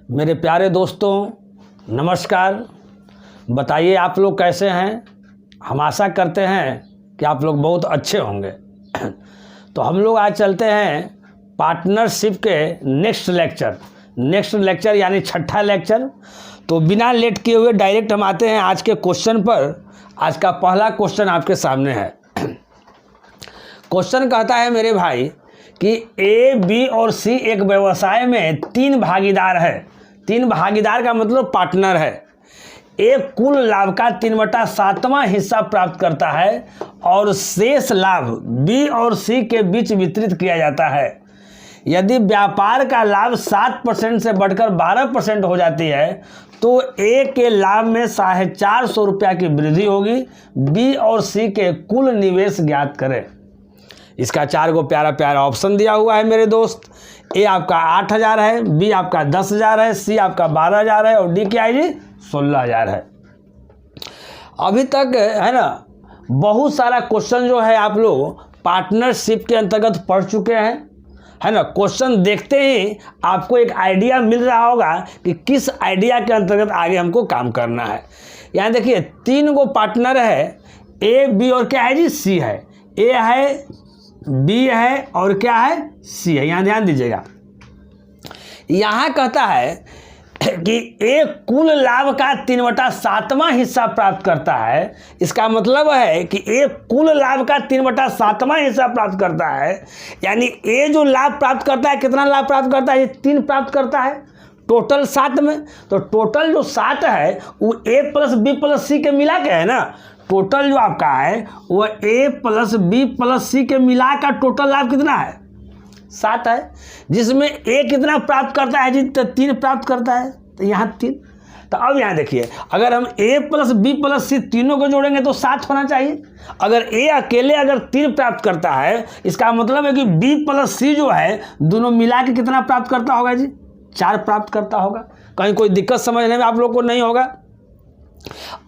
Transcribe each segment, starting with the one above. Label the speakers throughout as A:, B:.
A: मेरे प्यारे दोस्तों, नमस्कार। बताइए आप लोग कैसे हैं। हम आशा करते हैं कि आप लोग बहुत अच्छे होंगे। तो हम लोग आज चलते हैं पार्टनरशिप के नेक्स्ट लेक्चर यानी छठा लेक्चर। तो बिना लेट किए हुए डायरेक्ट हम आते हैं आज के क्वेश्चन पर। आज का पहला क्वेश्चन आपके सामने है। क्वेश्चन कहता है मेरे भाई कि ए, बी और सी एक व्यवसाय में तीन भागीदार है। तीन भागीदार का मतलब पार्टनर है। एक कुल लाभ का 3/7वां हिस्सा प्राप्त करता है और शेष लाभ बी और सी के बीच वितरित किया जाता है। यदि व्यापार का लाभ 7% से बढ़कर 12% हो जाती है तो ए के लाभ में 450 रुपया की वृद्धि होगी। बी और सी के कुल निवेश ज्ञात करें। इसका 4 को प्यारा प्यारा ऑप्शन दिया हुआ है मेरे दोस्त। ए आपका 8,000 है, बी आपका 10,000 है, सी आपका 12,000 है और डी क्या है जी 16,000 है। अभी तक है ना बहुत सारा क्वेश्चन जो है आप लोग पार्टनरशिप के अंतर्गत पढ़ चुके हैं, है ना। क्वेश्चन देखते ही आपको एक आइडिया मिल रहा होगा कि किस आइडिया के अंतर्गत आगे हमको काम करना है। यहाँ देखिए 3 गो पार्टनर है, ए, बी और क्या है जी सी है। ए है, बी है और क्या है सी है। यहाँ ध्यान दीजिएगा, यहाँ कहता है कि ए कुल लाभ का 3/7वां हिस्सा प्राप्त करता है। इसका मतलब है कि ए कुल लाभ का 3/7वां हिस्सा प्राप्त करता है। यानी ए जो लाभ प्राप्त करता है, कितना लाभ प्राप्त करता है, ये 3 प्राप्त करता है टोटल 7 में। तो टोटल जो 7 है वो ए प्लस बी प्लस सी के मिला के है ना। टोटल जो आपका है वो ए प्लस बी प्लस सी के मिला का टोटल लाभ कितना है 7 है। जिसमें ए कितना प्राप्त करता है जी, तो 3 प्राप्त करता है, तो यहाँ 3। तो अब यहाँ देखिए, अगर हम ए प्लस बी प्लस सी तीनों को जोड़ेंगे तो 7 होना चाहिए। अगर ए अकेले अगर 3 प्राप्त करता है, इसका मतलब है कि बी प्लस सी जो है दोनों मिला के कितना प्राप्त करता होगा जी 4 प्राप्त करता होगा। कहीं कोई दिक्कत समझने में आप लोग को नहीं होगा।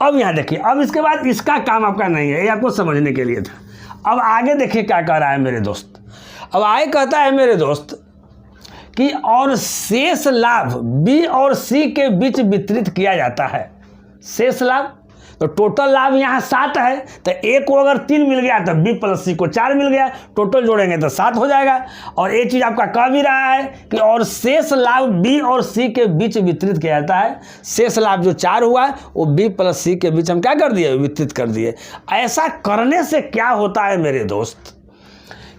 A: अब यहाँ देखिए, अब इसके बाद इसका काम आपका नहीं है, ये आपको समझने के लिए था। अब आगे देखिए क्या कह रहा है मेरे दोस्त। अब आगे कहता है मेरे दोस्त कि और शेष लाभ बी और सी के बीच वितरित किया जाता है। शेष लाभ तो टोटल लाभ यहाँ 7 है, तो ए को अगर 3 मिल गया तो बी प्लस सी को 4 मिल गया, टोटल जोड़ेंगे तो 7 हो जाएगा। और एक चीज़ आपका कह भी रहा है कि और शेष लाभ बी और सी के बीच वितरित किया जाता है। शेष लाभ जो 4 हुआ है वो बी प्लस सी के बीच हम क्या कर दिए, वितरित कर दिए। ऐसा करने से क्या होता है मेरे दोस्त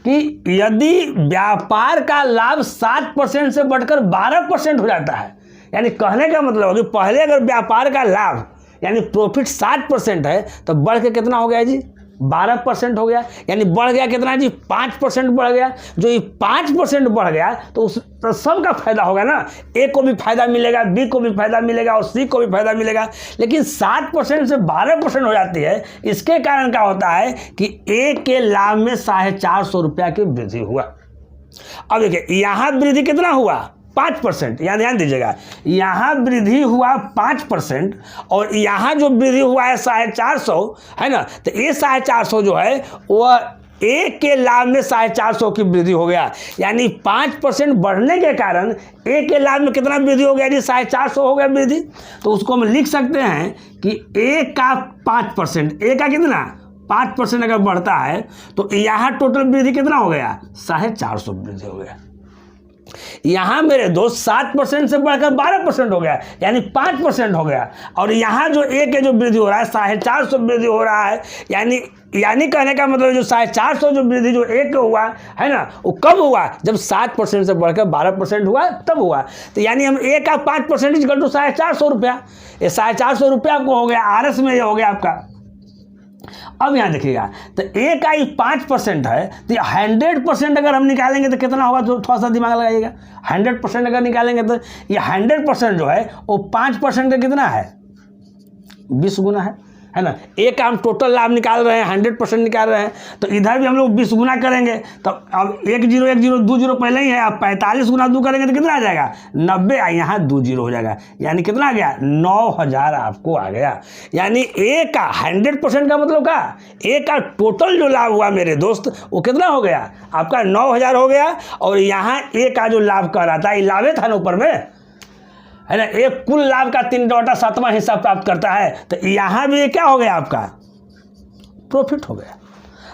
A: कि यदि व्यापार का लाभ 7% से बढ़कर 12% हो जाता है, यानी कहने का मतलब है कि पहले अगर व्यापार का लाभ यानी प्रॉफिट 7% है तो बढ़ के कितना हो गया जी 12% हो गया। यानी बढ़ गया कितना जी 5% बढ़ गया। जो ये 5% बढ़ गया तो उस तो सबका फायदा होगा ना। ए को भी फायदा मिलेगा, बी को भी फायदा मिलेगा और सी को भी फायदा मिलेगा। लेकिन 7% से 12% हो जाती है, इसके कारण क्या होता है कि ए के लाभ में 450 रुपया की वृद्धि हुआ। अब देखिए यहाँ वृद्धि कितना हुआ 5%। यहाँ ध्यान दीजिएगा, यहाँ वृद्धि हुआ 5% और यहाँ जो वृद्धि हुआ है 450 है ना। तो ये 450 जो है वह ए के लाभ में 450 की वृद्धि हो गया। यानी 5% बढ़ने के कारण ए के लाभ में कितना वृद्धि हो गया जी 450 हो गया वृद्धि। तो उसको हम लिख सकते हैं कि ए का 5%, ए का कितना 5% अगर बढ़ता है तो यहाँ टोटल वृद्धि कितना हो गया 450 वृद्धि हो गया। यहाँ मेरे दोस्त 7% से बढ़कर 12% हो गया, यानी 5% हो गया। और यहाँ जो ए के जो वृद्धि हो रहा है 450 वृद्धि हो रहा है। यानी कहने का मतलब जो 450 जो वृद्धि जो ए के हुआ है ना, वो कब हुआ जब 7% से बढ़कर 12% हुआ तब हुआ। तो यानी हम ए का 5% इक्वल टू 450 रुपया, ये 450 रुपया आपको हो गया। आरएस में ये हो गया आपका। अब यहाँ देखिएगा, तो ए का 5% है तो 100% अगर हम निकालेंगे तो कितना होगा, तो थोड़ा सा दिमाग लगाइएगा। 100% अगर निकालेंगे तो ये 100% जो है वो 5% का कितना है 20 गुना है ना। ए का हम टोटल लाभ निकाल रहे हैं, 100% निकाल रहे हैं, तो इधर भी हम लोग 20 गुना करेंगे। तो अब 1 0 1 0 2 0 पहले ही है, अब 45 गुना 2 करेंगे तो कितना आ जाएगा 90। यहाँ 2 0 हो जाएगा, यानी कितना आ गया 9,000 आपको आ गया। यानी ए का 100% का मतलब क्या, ए का टोटल जो लाभ हुआ मेरे दोस्त वो कितना हो गया आपका 9,000 हो गया। और यहाँ ए का जो लाभ कह रहा था, ये लाभे था ना ऊपर में, है ना, एक कुल लाभ का 3/7वां हिस्सा प्राप्त करता है। तो यहाँ भी क्या हो गया आपका प्रॉफिट हो गया,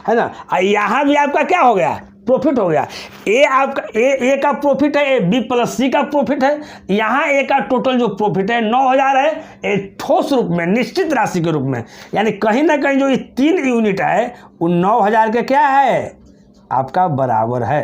A: है ना। यहाँ भी आपका क्या हो गया प्रॉफिट हो गया। ए आपका ए का प्रॉफिट है, बी प्लस सी का प्रॉफिट है। यहाँ ए का टोटल जो प्रॉफिट है 9,000 है, एक ठोस रूप में निश्चित राशि के रूप में, यानी कहीं ना कहीं जो ये 3 यूनिट है वो 9,000 के क्या है आपका बराबर है।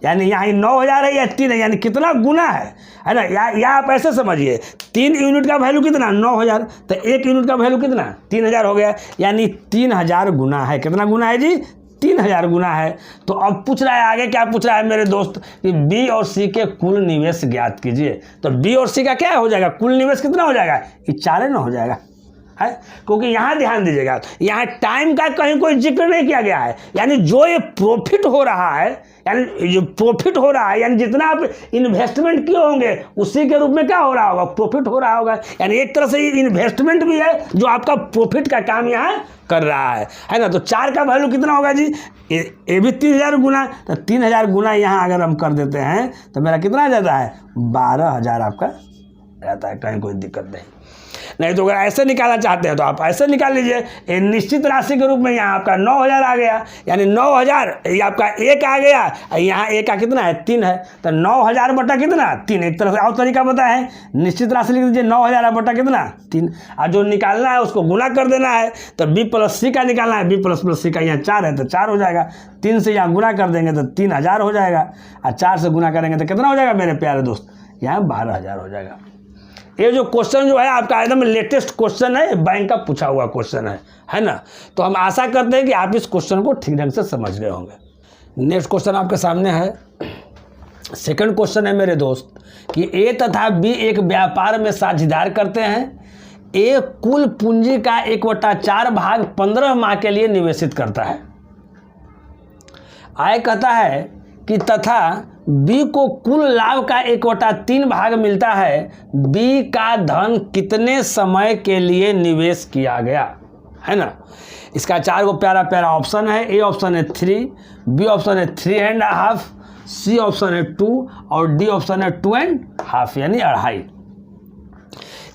A: यानी यहाँ 9,000 है या 3 है, यानी कितना गुना है ना। या आप ऐसे समझिए 3 यूनिट का वैल्यू कितना 9,000, तो 1 यूनिट का वैल्यू कितना 3,000 हो गया, यानी 3,000 गुना है। कितना गुना है जी 3,000 गुना है। तो अब पूछ रहा है आगे, क्या पूछ रहा है मेरे दोस्त कि बी और सी के कुल निवेश ज्ञात कीजिए। तो बी और सी का क्या हो जाएगा कुल निवेश कितना हो जाएगा, ये 4 ना हो जाएगा है, क्योंकि यहाँ ध्यान दीजिएगा यहाँ टाइम का कहीं कोई जिक्र नहीं किया गया है। यानी जो ये प्रॉफिट हो रहा है, यानी जो प्रॉफिट हो रहा है, यानी जितना आप इन्वेस्टमेंट किए होंगे उसी के रूप में क्या हो रहा होगा प्रॉफिट हो रहा होगा। यानी एक तरह से ये इन्वेस्टमेंट भी है जो आपका प्रॉफिट का काम यहाँ कर रहा है ना। तो 4 का वैल्यू कितना होगा जी, ये भी 3,000 गुना, तो 3,000 गुना यहाँ अगर हम कर देते हैं तो मेरा कितना आ जाता है 12,000 आपका रहता है, कहीं कोई दिक्कत नहीं। तो अगर ऐसे निकालना चाहते हैं तो आप ऐसे निकाल लीजिए। निश्चित राशि के रूप में यहाँ आपका 9,000 आ गया, यानी 9,000 ये आपका 1 आ गया, यहाँ 1 का कितना है 3 है, तो 9,000 बटा कितना 3। एक तरह से और तरीका पता है, निश्चित राशि लिख दीजिए 9,000 बटा कितना 3, और जो निकालना है उसको गुना कर देना है। तो बी प्लस सी का निकालना है, बी प्लस सी का यहाँ 4 है तो 4 हो जाएगा, 3 से यहाँ गुना कर देंगे तो 3,000 हो जाएगा, और 4 से गुना करेंगे तो कितना हो जाएगा मेरे प्यारे दोस्त, यहाँ 12,000 हो जाएगा। ये जो क्वेश्चन जो है आपका एकदम लेटेस्ट क्वेश्चन है, बैंक का पूछा हुआ क्वेश्चन है ना। तो हम आशा करते हैं कि आप इस क्वेश्चन को ठीक ढंग से समझ गए होंगे। नेक्स्ट क्वेश्चन आपके सामने है, सेकंड क्वेश्चन है मेरे दोस्त कि ए तथा बी एक व्यापार में साझेदार करते हैं। ए कुल पूंजी का 1/4 भाग 15 माह के लिए निवेशित करता है। आय कहता है कि तथा बी को कुल लाभ का 1/3 भाग मिलता है। बी का धन कितने समय के लिए निवेश किया गया, है ना। इसका 4 प्यारा प्यारा ऑप्शन है। ए ऑप्शन है 3, बी ऑप्शन है 3.5, सी ऑप्शन है 2 और डी ऑप्शन है 2.5 यानी 2.5।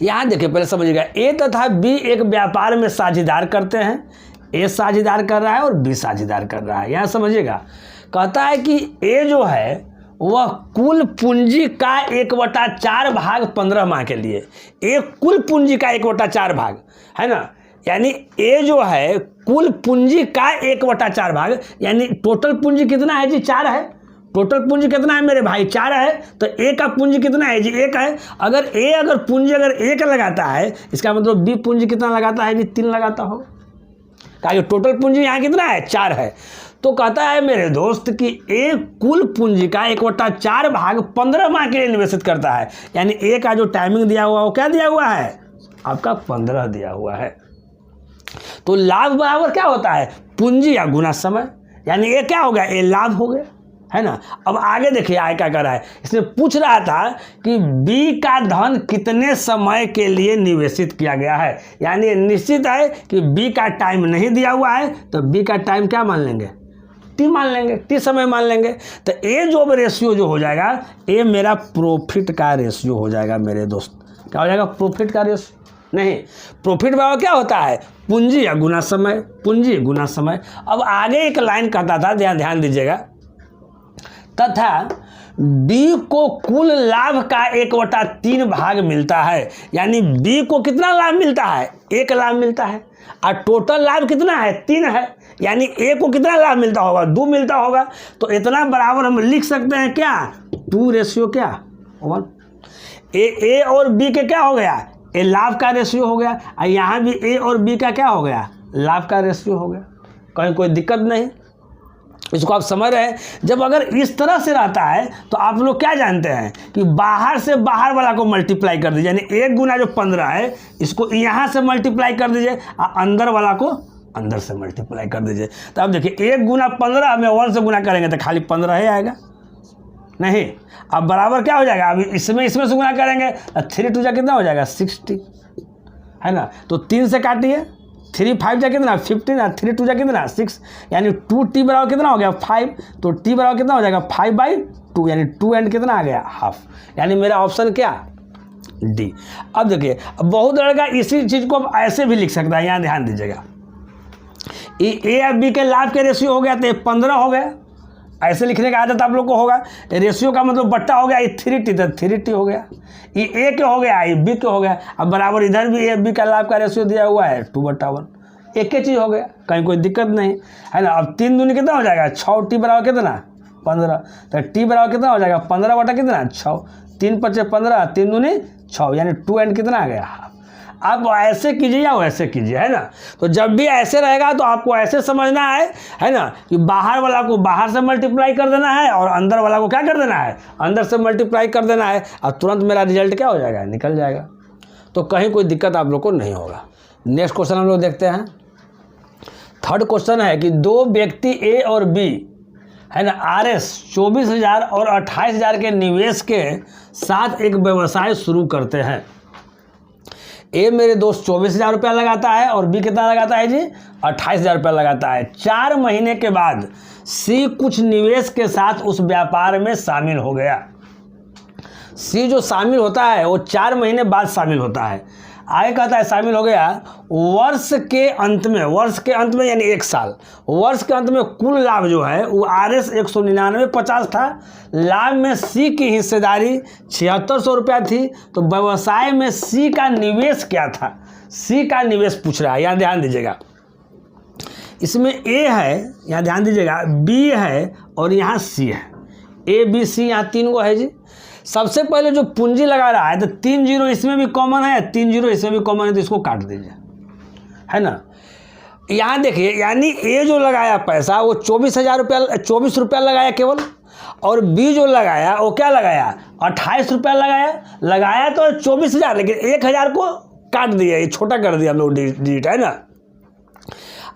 A: यहाँ देखिए पहले समझिएगा, ए तथा बी एक व्यापार में साझेदार करते हैं। ए साझेदार कर रहा है और बी साझेदार कर रहा है। यहाँ समझिएगा, कहता है कि ए जो है वह कुल पूंजी का 1/4 भाग 15 माह के लिए, एक कुल पूंजी का 1/4 भाग, है ना। यानी ए जो है कुल पूंजी का 1/4 भाग, यानी टोटल पूंजी कितना है जी 4 है। टोटल पूंजी कितना है मेरे भाई 4 है, तो ए का पूंजी कितना है जी 1 है। अगर पूंजी अगर 1 लगाता है, इसका मतलब बी पूंजी कितना लगाता है जी 3 लगाता हो, क्योंकि टोटल पूंजी यहाँ कितना है 4 है। तो कहता है मेरे दोस्त कि ए कुल पूंजी का 1/4 भाग 15 माह के लिए निवेशित करता है। यानी ए का जो टाइमिंग दिया हुआ वो क्या दिया हुआ है आपका 15 दिया हुआ है। तो लाभ बराबर क्या होता है पूंजी या गुना समय, यानी ये क्या हो गया ए लाभ हो गया, है ना। अब आगे देखिए आय क्या कर रहा है, इसने पूछ रहा था कि बी का धन कितने समय के लिए निवेशित किया गया है। यानी निश्चित है कि बी का टाइम नहीं दिया हुआ है, तो बी का टाइम क्या मान लेंगे टी मान लेंगे, टी समय मान लेंगे। तो ए जो रेशियो जो हो जाएगा, ए मेरा प्रॉफिट का रेशियो हो जाएगा मेरे दोस्त। क्या हो जाएगा प्रॉफिट का रेशियो, नहीं प्रॉफिट बराबर क्या होता है पूंजी या गुना समय, पूंजी गुना समय। अब आगे एक लाइन कहता था, ध्यान दीजिएगा, तथा बी को कुल लाभ का 1/3 भाग मिलता है। यानी बी को कितना लाभ मिलता है 1 लाभ मिलता है, और टोटल लाभ कितना है 3 है। यानी ए को कितना लाभ मिलता होगा 2 मिलता होगा। तो इतना बराबर हम लिख सकते हैं क्या 2 रेशियो क्या 1। ए और बी के क्या हो गया ए लाभ का रेशियो हो गया, और यहाँ भी ए और बी का क्या हो गया लाभ का रेशियो हो गया। कहीं कोई दिक्कत नहीं, इसको आप समझ रहे हैं। जब अगर इस तरह से रहता है तो आप लोग क्या जानते हैं कि बाहर से बाहर वाला को मल्टीप्लाई कर दीजिए, यानी 1 गुना जो 15 है इसको यहाँ से मल्टीप्लाई कर दीजिए, और अंदर वाला को अंदर से मल्टीप्लाई कर दीजिए। तो अब देखिए 1 गुना 15 में 1 से गुना करेंगे तो खाली 15 ही आएगा, नहीं। अब बराबर क्या हो जाएगा, अब इसमें से गुना करेंगे 3 2 जा कितना हो जाएगा 60, है ना। तो 3 से काटिए, 3 5 जा कितना 15, 3 2 जा कितना 6, यानी 2t बराबर कितना हो गया 5। तो t बराबर कितना हो जाएगा 5/2, यानी 2 एंड कितना आ गया हाफ। यानी मेरा ऑप्शन क्या डी। अब देखिए, बहुत लड़का इसी चीज़ को अब ऐसे भी लिख सकता है, यहाँ ध्यान दीजिएगा, ए और बी के लाभ के रेशियो हो गया तो 15 हो गया, ऐसे लिखने का आदत आप लोग को होगा। रेशियो का मतलब बट्टा हो गया, ये 3t तो 3t हो गया, ये ए के हो गया, ये बी के हो गया। अब बराबर इधर भी ए बी का लाभ का रेशियो दिया हुआ है 2/1, एक ही चीज़ हो गया, कहीं कोई दिक्कत नहीं है ना। अब 3 दूनी कितना हो जाएगा 6, टी बराबर कितना 15, तो टी बराबर कितना हो जाएगा 15 बटा कितना 6, 3 × 5 = 15, 3 दूनी 6, यानी 2 एंड कितना आ गया हाफ। आप ऐसे कीजिए या वैसे कीजिए, है ना। तो जब भी ऐसे रहेगा तो आपको ऐसे समझना है ना, कि बाहर वाला को बाहर से मल्टीप्लाई कर देना है और अंदर वाला को क्या कर देना है, अंदर से मल्टीप्लाई कर देना है, और तुरंत मेरा रिजल्ट क्या हो जाएगा, निकल जाएगा। तो कहीं कोई दिक्कत आप लोग को नहीं होगा। नेक्स्ट क्वेश्चन हम लोग देखते हैं। थर्ड क्वेश्चन है कि दो व्यक्ति ए और बी, है ना, RS 24,000 और 28,000 के निवेश के साथ एक व्यवसाय शुरू करते हैं। ए मेरे दोस्त 24,000 रुपया लगाता है और बी कितना लगाता है जी 28,000 रुपया लगाता है। 4 महीने के बाद सी कुछ निवेश के साथ उस व्यापार में शामिल हो गया। सी जो शामिल होता है वो 4 महीने बाद शामिल होता है। आगे कहता है शामिल हो गया वर्ष के अंत में यानी 1 साल, वर्ष के अंत में कुल लाभ जो है वो RS 199.50 था। लाभ में सी की हिस्सेदारी 7600 रुपया थी। तो व्यवसाय में सी का निवेश क्या था, सी का निवेश पूछ रहा है। यहाँ ध्यान दीजिएगा, इसमें ए है, यहाँ ध्यान दीजिएगा, बी है और यहाँ सी है। ए बी सी यहाँ 3 गो है जी। सबसे पहले जो पूंजी लगा रहा है तो 3 जीरो इसमें भी कॉमन है, 3 जीरो इसमें भी कॉमन है, तो इसको काट दीजिए, है ना। यहाँ देखिए, यानी ए जो लगाया पैसा वो 24 रुपया लगाया केवल, और बी जो लगाया वो क्या लगाया 28 रुपया लगाया तो 24,000, लेकिन 1,000 को काट दिया, ये छोटा कर दिया हम लोग डिजिट, है ना।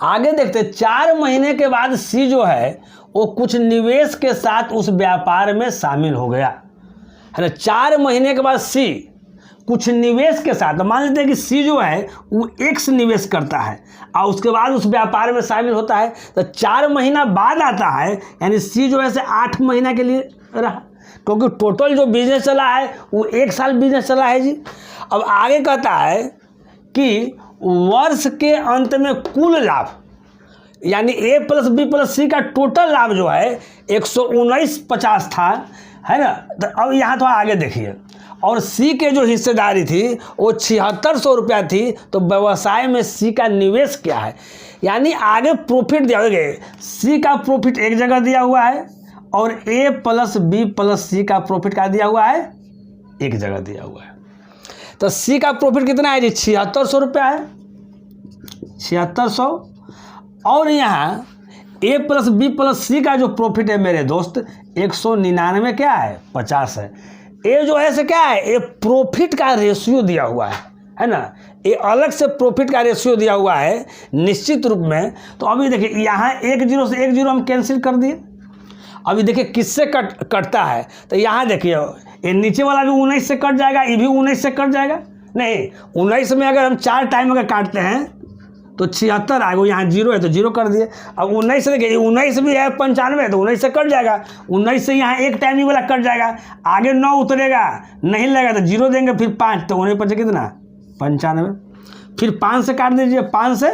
A: आगे देखते, 4 महीने के बाद सी जो है वो कुछ निवेश के साथ उस व्यापार में शामिल हो गया, है ना। 4 महीने के बाद सी कुछ निवेश के साथ, मान लेते हैं कि सी जो है वो X निवेश करता है और उसके बाद उस व्यापार में शामिल होता है, तो 4 महीना बाद आता है, यानी सी जो है से 8 महीना के लिए रहा, क्योंकि टोटल जो बिजनेस चला है वो 1 साल बिजनेस चला है जी। अब आगे कहता है कि वर्ष के अंत में कुल लाभ, यानी A + B + C का टोटल लाभ जो है 119.50 था, है ना। तो अब यहाँ थोड़ा आगे देखिए, और सी के जो हिस्सेदारी थी वो 7600 रुपया थी। तो व्यवसाय में सी का निवेश क्या है, यानी आगे प्रॉफिट दिया गया, सी का प्रॉफिट एक जगह दिया हुआ है और A + B + C का प्रॉफिट क्या दिया हुआ है, एक जगह दिया हुआ है। तो सी का प्रॉफिट कितना है जी 7600 रुपया है, 7600, और यहाँ A + B + C का जो प्रॉफिट है मेरे दोस्त 199 क्या है 50 है। ए जो है से क्या है, ये प्रॉफिट का रेशियो दिया हुआ है ना। ये अलग से प्रॉफिट का रेशियो दिया हुआ है निश्चित रूप में। तो अभी देखिए यहाँ 1 जीरो से 1 जीरो हम कैंसिल कर दिए। अभी देखिए किससे कटता है, तो यहाँ देखिए ये नीचे वाला भी 19 से कट जाएगा, ये भी 19 से कट जाएगा। नहीं, 19 में अगर हम 4 टाइम अगर काटते हैं तो 76 आएगा, यहाँ 0 है तो 0 कर दिए। अब 19 से देखिए 19 भी है 95, तो 19 से कट जाएगा, 19 से यहाँ एक टाइम ही वाला कट जाएगा, आगे 9 उतरेगा, नहीं लगेगा तो 0 देंगे, फिर 5, तो 19 बचे कितना 95, फिर 5 से काट दीजिए, 5 से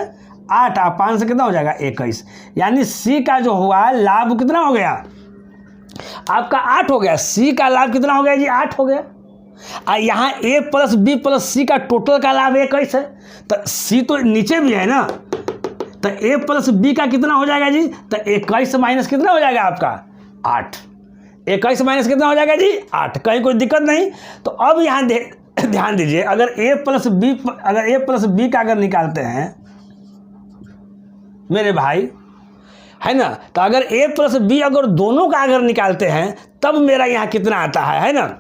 A: 8, 5 से कितना हो जाएगा 21। यानी सी का जो हुआ लाभ कितना हो गया आपका 8 हो गया। सी का लाभ कितना हो गया जी 8 हो गया। यहाँ A + B + C का टोटल का लाभ 21 है, तो C तो नीचे भी है ना, तो A + B का कितना हो जाएगा जी, तो 21 माइनस कितना हो जाएगा आपका 8, 21 माइनस कितना हो जाएगा जी 8, कहीं कोई दिक्कत नहीं। तो अब यहाँ ध्यान दीजिए, अगर A + B का अगर निकालते हैं मेरे भाई, है ना, तो अगर A + B अगर दोनों का अगर निकालते हैं तब मेरा यहाँ कितना आता है ना।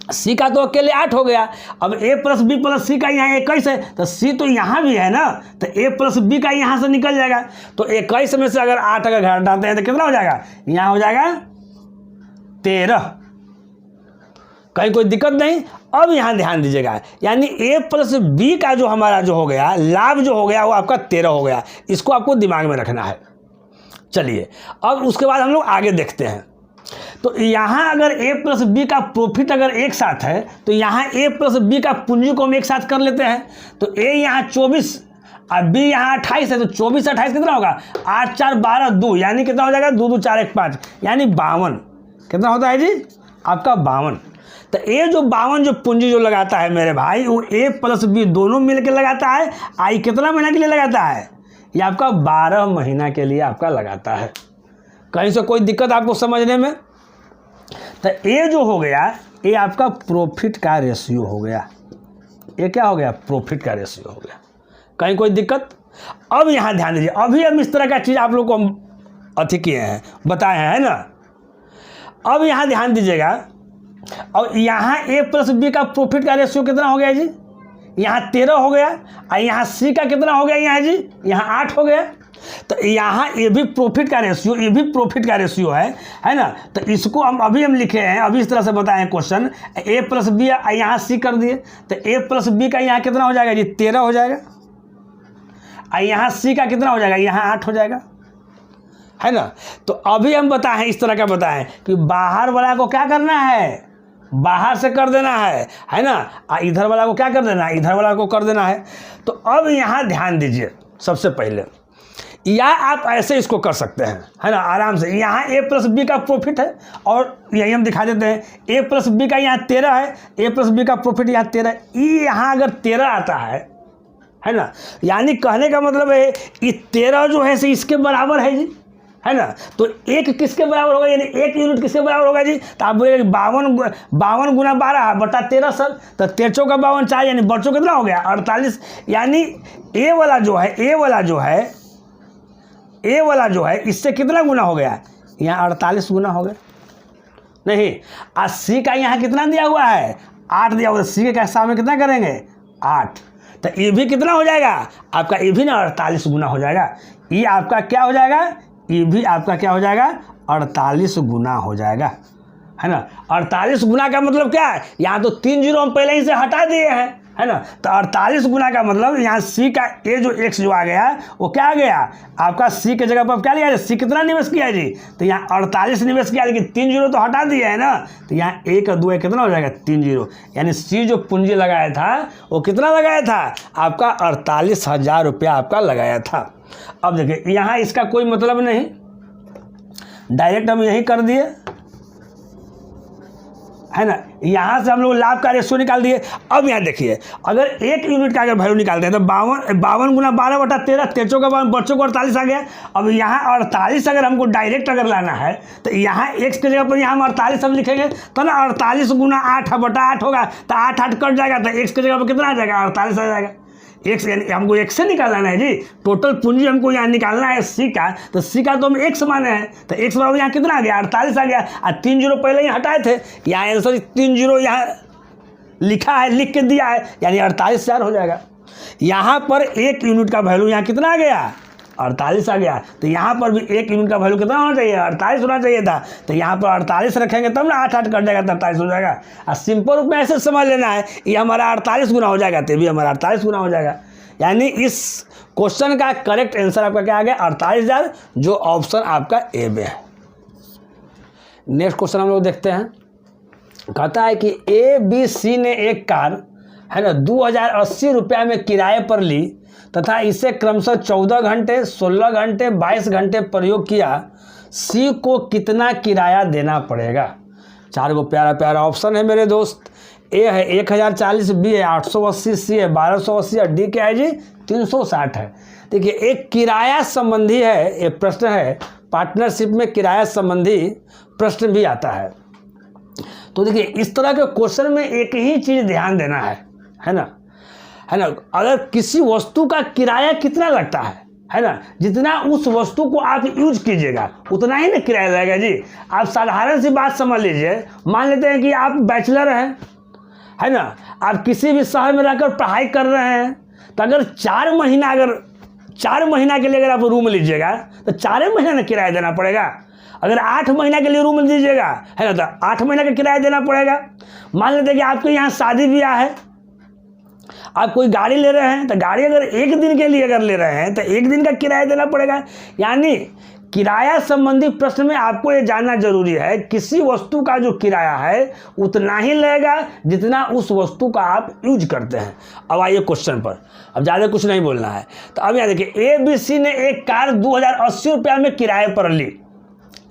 A: सी का तो अकेले 8 हो गया, अब A + B + C का यहाँ 21 है, तो सी तो यहाँ भी है ना, तो A + B का यहाँ से निकल जाएगा। तो 21 में से अगर 8 अगर घटाते हैं तो कितना हो जाएगा, यहाँ हो जाएगा 13, कहीं कोई दिक्कत नहीं। अब यहाँ ध्यान दीजिएगा, यानी A + B का जो हमारा जो हो गया लाभ जो हो गया वो आपका 13 हो गया, इसको आपको दिमाग में रखना है। चलिए अब उसके बाद हम लोग आगे देखते हैं। तो यहाँ अगर ए प्लस बी का प्रॉफिट अगर एक साथ है तो यहाँ ए प्लस बी का पूंजी को हम एक साथ कर लेते हैं। तो ए यहाँ 24 और बी यहाँ 28 है, तो 24 28 कितना होगा 8 4 12 2, यानी कितना हो जाएगा 2 2 4 1 5, यानी 52। कितना होता है जी आपका 52। तो ये जो 52 जो पूंजी जो लगाता है मेरे भाई, वो ए प्लस बी दोनों मिल के लगाता है। आई कितना महीना के लिए लगाता है, ये आपका 12 महीना के लिए आपका लगाता है। कहीं से कोई दिक्कत आपको समझने में? तो ये जो हो गया ये आपका प्रॉफिट का रेशियो हो गया। ये क्या हो गया, प्रॉफिट का रेशियो हो गया। कहीं कोई दिक्कत? अब यहाँ ध्यान दीजिए, अभी हम इस तरह का चीज़ आप लोग को हम अथी किए हैं, बताए हैं, है ना। अब यहाँ ध्यान दीजिएगा, और यहाँ ए प्लस बी का प्रॉफिट का रेशियो कितना हो गया जी, यहाँ 13 हो गया। और यहाँ सी का कितना हो गया यहाँ जी, यहाँ 8 हो गया। तो यहाँ ये भी प्रॉफिट का रेशियो, ये भी प्रॉफिट का रेशियो है ना। तो इसको हम लिखे हैं, अभी इस तरह से बताए हैं क्वेश्चन, ए प्लस बी यहाँ सी कर दिए। तो ए प्लस बी का यहाँ कितना हो जाएगा जी 13 हो जाएगा। और यहाँ सी का कितना हो जाएगा, यहाँ 8 हो जाएगा, है ना। तो अभी हम बताएं इस तरह का बताएं कि बाहर वाला को क्या करना है, बाहर से कर देना है ना। इधर वाला को क्या कर देना है, इधर वाला को कर देना है। तो अब यहाँ ध्यान दीजिए, सबसे पहले या आप ऐसे इसको कर सकते हैं, है ना, आराम से। यहाँ ए प्लस बी का प्रॉफिट है, और यही हम दिखा देते हैं, ए प्लस बी का यहाँ 13 है, ए प्लस बी का प्रॉफिट यहाँ 13 है। ये यहाँ अगर 13 आता है ना, यानी कहने का मतलब है ये 13 जो है से इसके बराबर है जी, है ना। तो एक किसके बराबर होगा, यानी 1 यूनिट किसके बराबर होगा जी। तो आप बोलेंगे 52 गुना 12 बटा 13 सर। तो 13 का 52 4, यानी बच्चों कितना हो गया 48। यानी ए वाला जो है इससे कितना गुना हो गया, यहाँ 48 गुना हो गया। नहीं, आज सी का यहाँ कितना दिया हुआ है 8 दिया हुआ है, सी के सामने कितना करेंगे 8। तो ये भी कितना हो जाएगा आपका, ये भी ना 48 गुना हो जाएगा। ये आपका क्या हो जाएगा, ये भी आपका क्या हो जाएगा 48 गुना हो जाएगा, है ना। 48 गुना का मतलब क्या है, यहाँ तो 3 जीरो हम पहले ही से हटा दिए हैं, है ना। तो 48 गुना का मतलब यहाँ सी का ए जो एक्स जो आ गया वो क्या आ गया आपका, सी के जगह पर क्या लिया है, सी कितना निवेश किया जी, तो यहाँ 48 निवेश किया, लेकिन 3 जीरो तो हटा दिया है ना। तो यहाँ 1 और 2 कितना हो जाएगा 3 जीरो, यानी सी जो पूंजी लगाया था वो कितना लगाया था आपका 48,000 रुपया आपका लगाया था। अब देखिए यहाँ इसका कोई मतलब नहीं, डायरेक्ट हम यही कर दिए, है ना। यहाँ से हम लोग लाभ का रेशियो निकाल दिए। अब यहाँ देखिए, अगर 1 यूनिट का अगर वैल्यू निकालते हैं तो 52 गुना 12 बटा 13, 13 का 52, बच्चों को 48 आ गया। अब यहाँ 48 अगर हमको डायरेक्ट अगर लाना है तो यहाँ x के जगह पर यहाँ हम 48 हम लिखेंगे, तो ना 48 गुना 8 बटा 8 होगा, तो 8 8 कट जाएगा, तो x के जगह पर कितना आ जाएगा 48 आ जाएगा। एक्स यानी हमको एक से निकालना है जी, टोटल पूंजी हमको यहाँ निकालना है सी का, तो सी का तो हम एक्स माने हैं, तो एक्स बराबर यहाँ कितना आ गया 48 आ गया। और 3 जीरो पहले ही हटाए थे, यहाँ आंसर 3 जीरो यहाँ लिखा है, लिख के दिया है, यानी 48,000 हो जाएगा। यहाँ पर 1 यूनिट का वैल्यू यहाँ कितना आ गया 48 आ गया। तो यहाँ पर भी 1 यूनिट का वैल्यू कितना होना चाहिए 48 होना चाहिए था। तो यहाँ पर 48 रखेंगे तब ना 8 8 कट जाएगा, 43 हो जाएगा। और सिंपल रूप में ऐसे समझ लेना है, ये हमारा 48 गुना हो जाएगा, तो भी हमारा 48 गुना हो जाएगा। यानी इस क्वेश्चन का करेक्ट आंसर आपका क्या आ गया 48,000, जो ऑप्शन आपका ए में है। नेक्स्ट क्वेश्चन हम लोग देखते हैं। कहता है कि ए बी सी ने एक कार, है ना, 2080 रुपया में किराए पर ली तथा इसे क्रमशः 14 घंटे, 16 घंटे, 22 घंटे प्रयोग किया। सी को कितना किराया देना पड़ेगा। 4 गो प्यारा प्यारा ऑप्शन है मेरे दोस्त। ए है 1040, बी है 880, सी है 1280 और डी क्या है जी 360 है। देखिए एक किराया संबंधी है, ये प्रश्न है, पार्टनरशिप में किराया संबंधी प्रश्न भी आता है। तो देखिए इस तरह के क्वेश्चन में एक ही चीज़ ध्यान देना है ना, है ना। अगर किसी वस्तु का किराया कितना लगता है ना, जितना उस वस्तु को आप यूज कीजिएगा उतना ही ना किराया लगेगा जी। आप साधारण सी बात समझ लीजिए, मान लेते हैं कि आप बैचलर हैं, है ना, आप किसी भी शहर में रहकर पढ़ाई कर रहे हैं, तो अगर 4 महीना के लिए अगर आप रूम लीजिएगा तो 4 महीना ना किराया देना पड़ेगा। अगर 8 महीना के लिए रूम लीजिएगा, है ना, तो 8 महीना का किराया देना पड़ेगा। मान लेते हैं कि आपके यहाँ शादी ब्याह है, आप कोई गाड़ी ले रहे हैं, तो गाड़ी अगर 1 दिन के लिए अगर ले रहे हैं तो 1 दिन का किराया देना पड़ेगा। यानी किराया संबंधी प्रश्न में आपको ये जानना जरूरी है, किसी वस्तु का जो किराया है उतना ही लगेगा जितना उस वस्तु का आप यूज करते हैं। अब आइए क्वेश्चन पर, अब ज़्यादा कुछ नहीं बोलना है। तो अब यहाँ देखिए, ABC ने एक कार 2080 रुपया में किराए पर ली।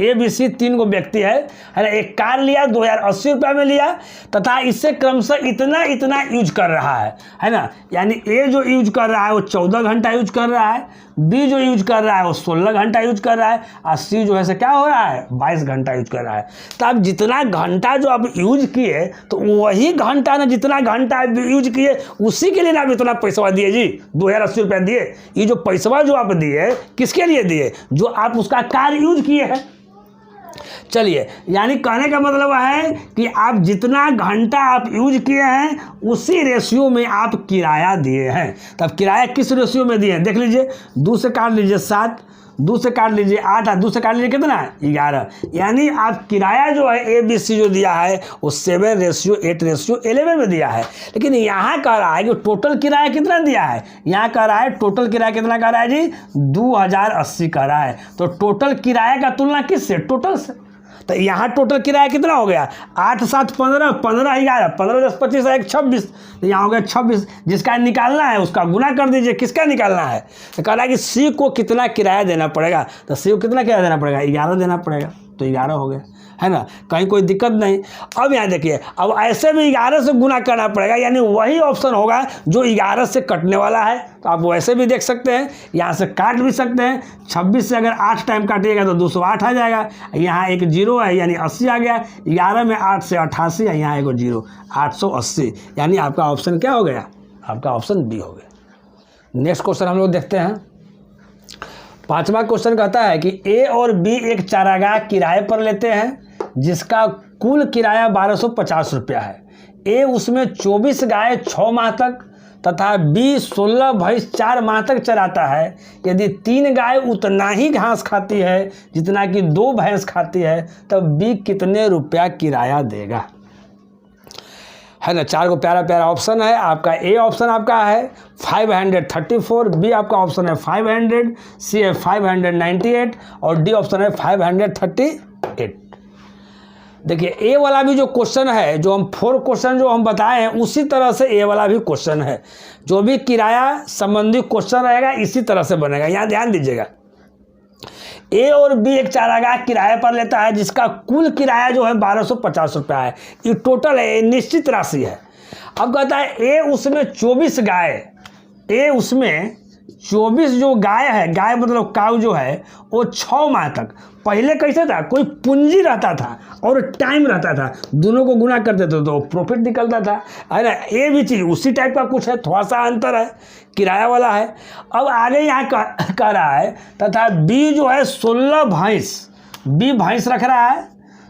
A: ABC 3 गो व्यक्ति है ना, एक कार लिया 2080 रुपया में लिया, तथा इससे क्रमशः इतना इतना यूज कर रहा है ना। यानी A जो यूज कर रहा है वो 14 घंटा यूज कर रहा है, B जो यूज कर रहा है वो 16 घंटा यूज कर रहा है, और C जो है से क्या हो रहा है 22 घंटा यूज कर रहा है। तो आप जितना घंटा जो आप यूज किए तो वही घंटा ना, जितना घंटा आप यूज किए उसी के लिए ना आप इतना पैसा दिए जी, 2080 रुपया दिए। ये जो पैसा जो आप दिए किसके लिए दिए, जो आप उसका कार यूज किए हैं। चलिए, यानी कहने का मतलब है कि आप जितना घंटा आप यूज किए हैं उसी रेशियो में आप किराया दिए हैं। तब किराया किस रेशियो में दिए हैं देख लीजिए, 2 से काट लीजिए 7, 2 से काट लीजिए 8, 2 से काट लीजिए कितना 11। यानी आप किराया जो है ABC जो दिया है वो 7:8:11 में दिया है। लेकिन यहाँ कह रहा है कि टोटल किराया कितना दिया है, यहाँ कह रहा है टोटल किराया कितना कह रहा है जी 2080 कह रहा है। तो टोटल किराया का तुलना किससे, टोटल से। तो यहाँ टोटल किराया कितना हो गया 8 7 15, 15 11, 15 10 25 1 26, तो यहाँ हो गया 26। जिसका निकालना है उसका गुना कर दीजिए, किसका निकालना है। तो कह रहा है कि C को कितना किराया देना पड़ेगा, तो C को कितना किराया देना पड़ेगा 11 देना पड़ेगा, तो 11 हो गया, है ना, कहीं कोई दिक्कत नहीं। अब यहाँ देखिए, अब ऐसे भी 11 से गुना करना पड़ेगा, यानी वही ऑप्शन होगा जो 11 से कटने वाला है। तो आप वैसे भी देख सकते हैं, यहाँ से काट भी सकते हैं। 26 से अगर 8 टाइम काटिएगा तो 208 आ जाएगा, यहाँ एक 0 है यानी 80 आ गया। 11 में 8 से 88 है, यहाँ एक 0, 880, यानी आपका ऑप्शन क्या हो गया, आपका ऑप्शन B हो गया। नेक्स्ट क्वेश्चन हम लोग देखते हैं। 5वां क्वेश्चन कहता है कि A और B एक चारागाह किराए पर लेते हैं जिसका कुल किराया 1250 रुपया है। A उसमें 24 गाय 6 माह तक तथा B 16 भैंस 4 माह तक चराता है। यदि 3 गाय उतना ही घास खाती है जितना कि 2 भैंस खाती है, तब B कितने रुपया किराया देगा, है ना। 4 को प्यारा प्यारा ऑप्शन है। आपका A ऑप्शन आपका है 534, B आपका ऑप्शन है 500, C है 598 और D ऑप्शन है 538। देखिए, A वाला भी जो क्वेश्चन है, जो हम 4 क्वेश्चन जो हम बताए हैं उसी तरह से A वाला भी क्वेश्चन है। जो भी किराया संबंधी क्वेश्चन रहेगा इसी तरह से बनेगा। यहाँ ध्यान दीजिएगा, A और B एक चारागाह किराए पर लेता है जिसका कुल किराया जो है 1250 रुपया है। ये टोटल है, निश्चित राशि है। अब कहता है A उसमें 24 गाय, A उसमें 24 जो गाय है, गाय मतलब काऊ जो है वो 6 माह तक। पहले कैसे था, कोई पूंजी रहता था और टाइम रहता था, दोनों को गुना करते थे तो प्रॉफिट निकलता था, है ना। ये भी चीज़ उसी टाइप का कुछ है, थोड़ा सा अंतर है, किराया वाला है। अब आगे यहाँ कह रहा है तथा B जो है 16 भैंस, B भैंस रख रहा है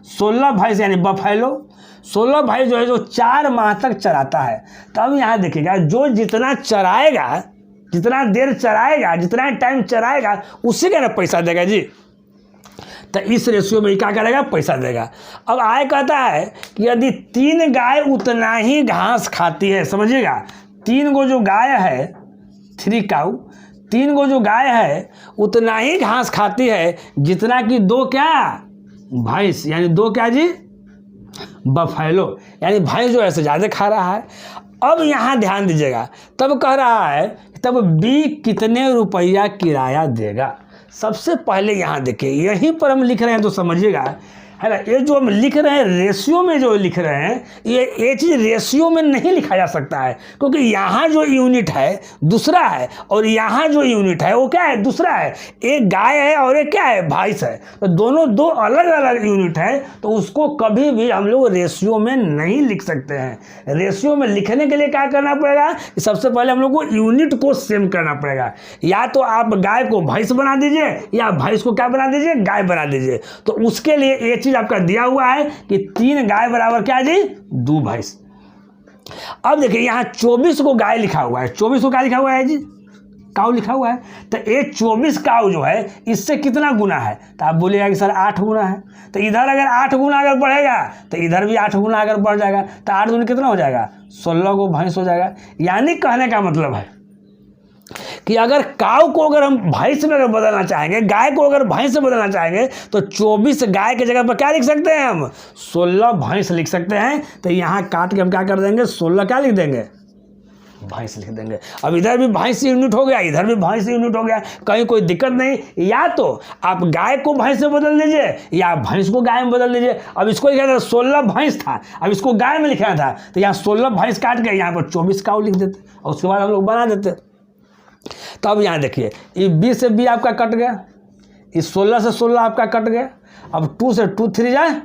A: 16 भैंस यानी बफैलो, 16 भैंस जो है जो 4 माह तक चराता है। तब यहाँ देखिएगा, जो जितना चराएगा, जितना देर चराएगा, जितना टाइम चराएगा उसी का ना पैसा देगा जी। तो इस रेशियो में क्या करेगा, पैसा देगा। अब आए कहता है कि यदि 3 गाय उतना ही घास खाती है, समझिएगा 3 गो जो गाय है, 3 काऊ, 3 गो जो गाय है उतना ही घास खाती है जितना कि 2 क्या भैंस, यानी 2 क्या जी बफैलो, यानी भैंस जो है ज़्यादा खा रहा है। अब यहाँ ध्यान दीजिएगा, तब कह रहा है तब B कितने रुपया किराया देगा। सबसे पहले यहाँ देखिए, यहीं पर हम लिख रहे हैं तो समझिएगा, है ना। ये जो हम लिख रहे हैं रेशियो में जो लिख रहे हैं, ये चीज़ रेशियो में नहीं लिखा जा सकता है, क्योंकि यहाँ जो यूनिट है दूसरा है और यहाँ जो यूनिट है वो क्या है, दूसरा है। एक गाय है और एक क्या है, भैंस है, तो दोनों 2 अलग अलग यूनिट है, तो उसको कभी भी हम लोग रेशियो में नहीं लिख सकते हैं। रेशियो में लिखने के लिए क्या करना पड़ेगा, सबसे पहले हम लोग को यूनिट को सेम करना पड़ेगा। या तो आप गाय को भैंस बना दीजिए या भैंस को क्या बना दीजिए, गाय बना दीजिए। तो उसके लिए ये चीज आपका दिया हुआ है कि 3 गाय बराबर क्या जी 2 भैंस। अब देखिए यहाँ 24 को गाय लिखा हुआ है, 24 को क्या लिखा हुआ है जी, काऊ लिखा हुआ है। तो ये 24 काऊ जो है इससे कितना गुना है, तो आप बोलिएगा कि सर 8 गुना है। तो इधर अगर 8 गुना अगर बढ़ेगा तो इधर भी 8 गुना अगर बढ़ जाएगा, तो 8 गुना कितना हो जाएगा, 16 को भैंस हो जाएगा। यानी कहने का मतलब है कि अगर काऊ को अगर हम भैंस में अगर बदलना चाहेंगे, गाय को अगर भैंस से बदलना चाहेंगे, तो 24 गाय के जगह पर क्या लिख सकते हैं हम? 16 भैंस लिख सकते हैं। तो यहाँ काट के हम क्या कर देंगे? 16 क्या लिख देंगे? भैंस लिख देंगे। अब इधर भी भैंस यूनिट हो गया, इधर भी भैंस यूनिट हो गया, कहीं कोई दिक्कत नहीं। या तो आप गाय को भैंस से बदल दीजिए या भैंस को गाय में बदल दीजिए। अब इसको लिखा था 16 भैंस था, अब इसको गाय में लिखा था, तो यहाँ 16 भैंस काट के यहाँ पर 24 काऊ लिख देते और उसके बाद हम लोग बना देते। तो अब यहाँ देखिए, ये बी से बी आपका कट गया, इस 16 से 16 आपका कट गया। अब 2 से 2 3 जाए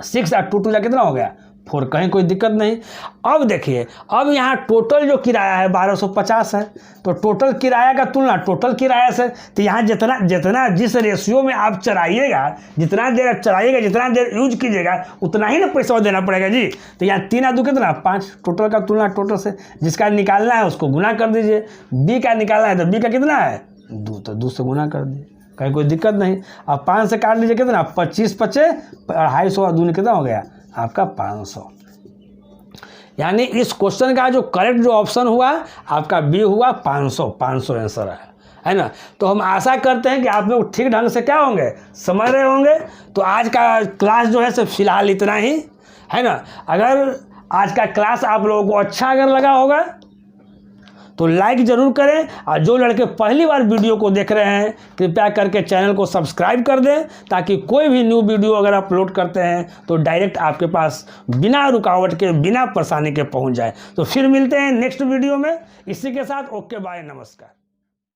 A: 6 और 2 2 जाए कितना हो गया? 4। कहीं कोई दिक्कत नहीं। अब देखिए, अब यहाँ टोटल जो किराया है 1250 है, तो टोटल किराया का तुलना टोटल किराया से, तो यहाँ जितना जिस रेशियो में आप चलाइएगा, जितना देर आप चलाइएगा, जितना देर यूज कीजिएगा, उतना ही ना पैसा देना पड़ेगा जी। तो यहाँ 3 और 2 कितना? 5। टोटल का तुलना टोटल से, जिसका निकालना है उसको गुना कर दीजिए। बी का निकालना है तो बी का कितना है? 2, तो 2 से गुना कर दीजिए, कहीं कोई दिक्कत नहीं। अब 5 से काट लीजिए कितना? 25 25 250 और 2 कितना हो गया आपका? 500। यानी इस क्वेश्चन का जो करेक्ट जो ऑप्शन हुआ आपका बी हुआ 500। 500 आंसर है ना। तो हम आशा करते हैं कि आप लोग ठीक ढंग से क्या होंगे, समझ रहे होंगे। तो आज का क्लास जो है सिर्फ फिलहाल इतना ही है ना। अगर आज का क्लास आप लोगों को अच्छा अगर लगा होगा तो लाइक ज़रूर करें, और जो लड़के पहली बार वीडियो को देख रहे हैं कृपया करके चैनल को सब्सक्राइब कर दें, ताकि कोई भी न्यू वीडियो अगर अपलोड करते हैं तो डायरेक्ट आपके पास बिना रुकावट के, बिना परेशानी के पहुंच जाए। तो फिर मिलते हैं नेक्स्ट वीडियो में। इसी के साथ ओके बाय, नमस्कार।